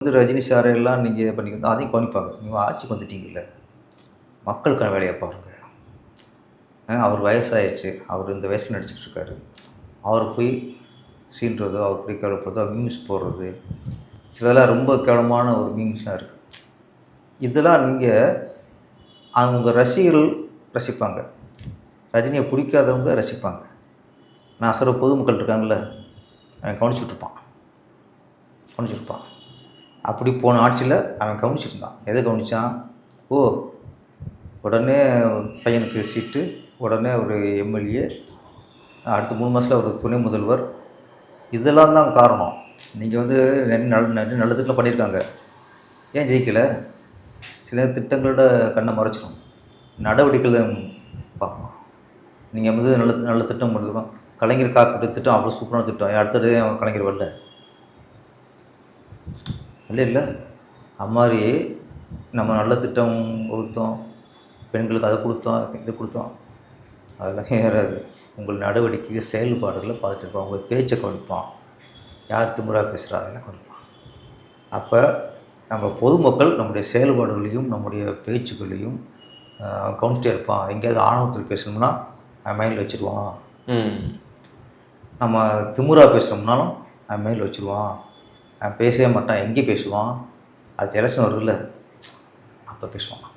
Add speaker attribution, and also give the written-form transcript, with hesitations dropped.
Speaker 1: Rajini sir எல்லாம் நீங்கள் பண்ணிக்க அதையும் கவனிப்பாங்க. நீங்கள் ஆட்சிக்கு வந்துட்டீங்கல்ல, மக்களுக்கான வேலையை பாருங்கள். அவர் வயசாகிடுச்சு, அவர் இந்த வயசில் நடிச்சிட்டு இருக்காரு. அவரை போய் சீன்றதோ, அவர் போய் கேவலப்படுறதோ, மீம்ஸ் போடுறது, சிலதெல்லாம் ரொம்ப கேவலமான ஒரு மீம்ஸாக இருக்குது. இதெல்லாம் நீங்கள் அவங்க ரசிகர்கள் ரசிப்பாங்க, ரஜினியை பிடிக்காதவங்க ரசிப்பாங்க. நான் சொல்கிற பொதுமக்கள் இருக்காங்கள, அவன் கவனிச்சுட்ருப்பான். அப்படி போன ஆட்சியில் அவன் கவனிச்சுட்டு இருந்தான். எதை கவனித்தான்? ஓ, உடனே பையனுக்கு சீட்டு, உடனே ஒரு எம்எல்ஏ, அடுத்த 3 மாதத்தில் ஒரு துணை முதல்வர். இதெல்லாம் தான் காரணம். நீங்கள் வந்து நல்ல திட்டம் பண்ணியிருக்காங்க, ஏன் ஜெயிக்கலை? சில திட்டங்களோட கண்ணை மறைச்சிடும், நடவடிக்கைகள் பார்க்கணும். நீங்கள் வந்து நல்ல திட்டம் பண்ணுறோம். கலைஞர் காப்பீட்டு திட்டம் அவ்வளோ சூப்பரான திட்டம், அடுத்தது கலைஞர் வரல இல்லை. அது மாதிரி நம்ம நல்ல திட்டம் வகுத்தோம், பெண்களுக்கு அதை கொடுத்தோம், இதை கொடுத்தோம், அதெல்லாம் ஏறாது. உங்கள் நடவடிக்கை செயல்பாடுகளை பார்த்துட்டு இருப்பான், உங்கள் பேச்சை கவனிப்பான், யார் திமுறா பேசுகிறா அதெல்லாம் கவனிப்பான். அப்போ நம்ம பொதுமக்கள் நம்முடைய செயல்பாடுகளையும் நம்முடைய பேச்சுக்களையும் கவனிச்சிட்டே இருப்பான். எங்கேயாவது ஆணவத்தில் பேசணும்னா அவன் மைண்டில் வச்சுருவான். நம்ம திமுறா பேசணும்னாலும் அவன் மைண்டில் வச்சுருவான். அவன் பேசவே மாட்டான், எங்கே பேசுவான்? அது எலெக்ஷன் வருதுல்ல, அப்போ பேசுவான்.